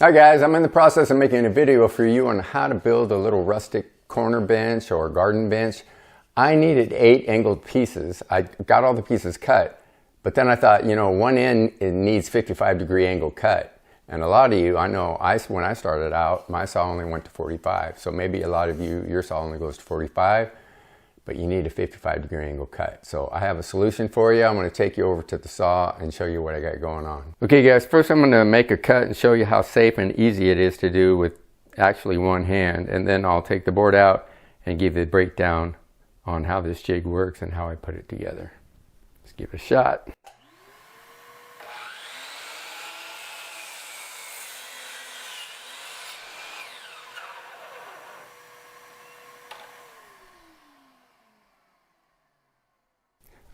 Hi guys, I'm in the process of making a video for you on how to build a little rustic corner bench or garden bench. I needed 8 angled pieces. I got all the pieces cut, but then I thought, you know, one end it needs 55-degree angle cut. And a lot of you, I know, when I started out, my saw only went to 45. So maybe a lot of you, your saw only goes to 45, but you need a 55-degree angle cut. So I have a solution for you. I'm going to take you over to the saw and show you what I got going on. Okay guys, first I'm going to make a cut and show you how safe and easy it is to do with actually one hand. And then I'll take the board out and give you a breakdown on how this jig works and how I put it together. Let's give it a shot.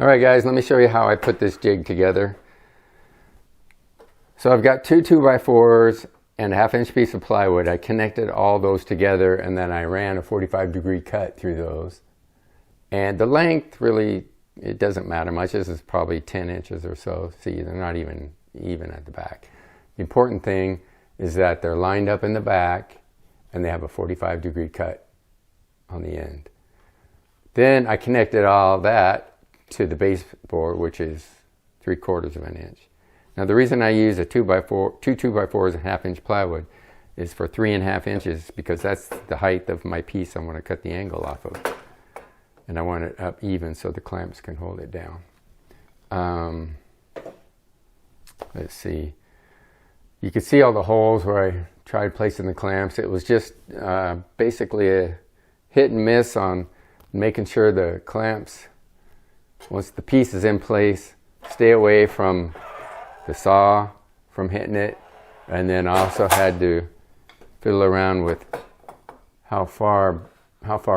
Alright guys, let me show you how I put this jig together. So I've got two 2x4s and a 1/2-inch piece of plywood. I connected all those together and then I ran a 45-degree cut through those. And the length really, it doesn't matter much. This is probably 10 inches or so. See, they're not even at the back. The important thing is that they're lined up in the back and they have a 45-degree cut on the end. Then I connected all that to the baseboard, which is 3/4 of an inch. Now the reason I use a 2x4, two 2x4s and 1/2-inch plywood is for 3.5 inches, because that's the height of my piece I want to cut the angle off of. And I want it up even so the clamps can hold it down. Let's see. You can see all the holes where I tried placing the clamps. It was just basically a hit and miss on making sure the clamps, once the piece is in place, stay away from the saw from hitting it. And then I also had to fiddle around with how far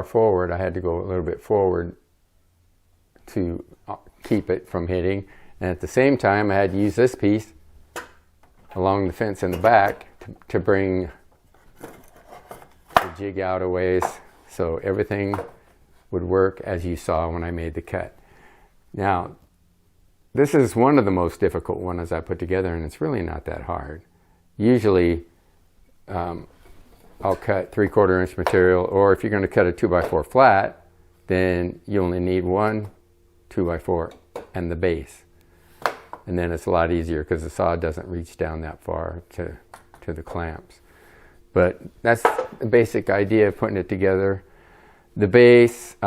forward. I had to go a little bit forward to keep it from hitting. And at the same time, I had to use this piece along the fence in the back to bring the jig out a ways so everything would work as you saw when I made the cut. Now, this is one of the most difficult ones I put together, and it's really not that hard. Usually, I'll cut 3/4 inch material, or if you're going to cut a 2x4 flat, then you only need one 2x4 and the base. And then it's a lot easier because the saw doesn't reach down that far to the clamps. But that's the basic idea of putting it together. The base,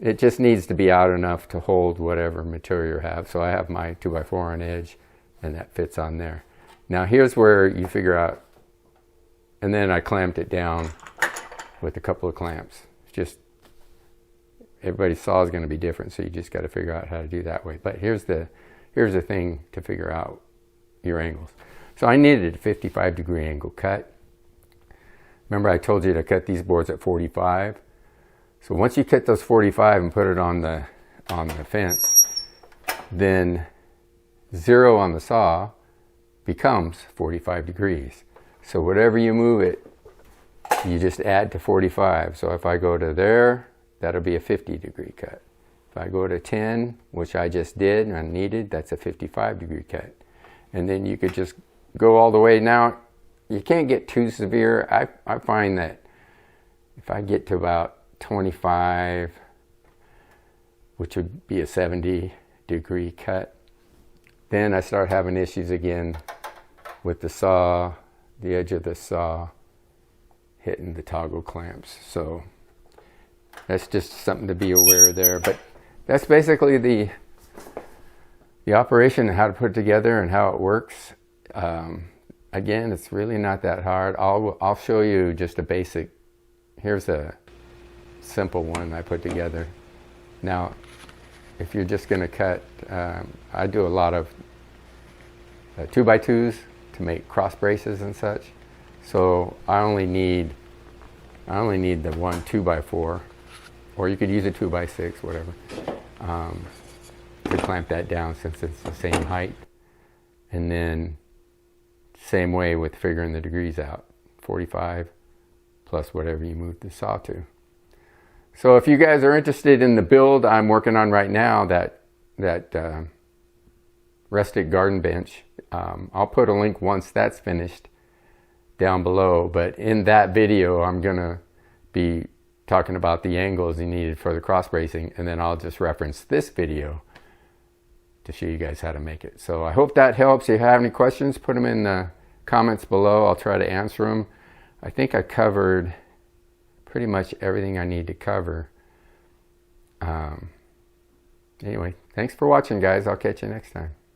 it just needs to be out enough to hold whatever material you have. So I have my 2x4 on edge, and that fits on there. Now here's where you figure out, and then I clamped it down with a couple of clamps. It's just, everybody's saw is going to be different, so you just got to figure out how to do that way. But here's the thing to figure out your angles. So I needed a 55-degree angle cut. Remember I told you to cut these boards at 45. So once you cut those 45 and put it on the fence, then 0 on the saw becomes 45 degrees. So whatever you move it, you just add to 45. So if I go to there, that'll be a 50-degree cut. If I go to 10, which I just did and needed, that's a 55-degree cut. And then you could just go all the way. Now, you can't get too severe. I find that if I get to about 25, which would be a 70-degree cut, then I start having issues again with the saw, the edge of the saw hitting the toggle clamps. So that's just something to be aware of there. But that's basically the operation and how to put it together and how it works. Again, it's really not that hard. I'll show you just a basic. Here's a simple one I put together. Now, if you're just going to cut, I do a lot of 2x2s to make cross braces and such. So I only need the one 2x4, or you could use a 2x6, whatever, to clamp that down since it's the same height. And then same way with figuring the degrees out, 45 plus whatever you move the saw to. So if you guys are interested in the build I'm working on right now, that rustic garden bench, I'll put a link once that's finished down below. But in that video, I'm going to be talking about the angles you needed for the cross bracing, and then I'll just reference this video to show you guys how to make it. So I hope that helps. If you have any questions, put them in the comments below. I'll try to answer them. I think I covered pretty much everything I need to cover. Anyway, thanks for watching, guys. I'll catch you next time.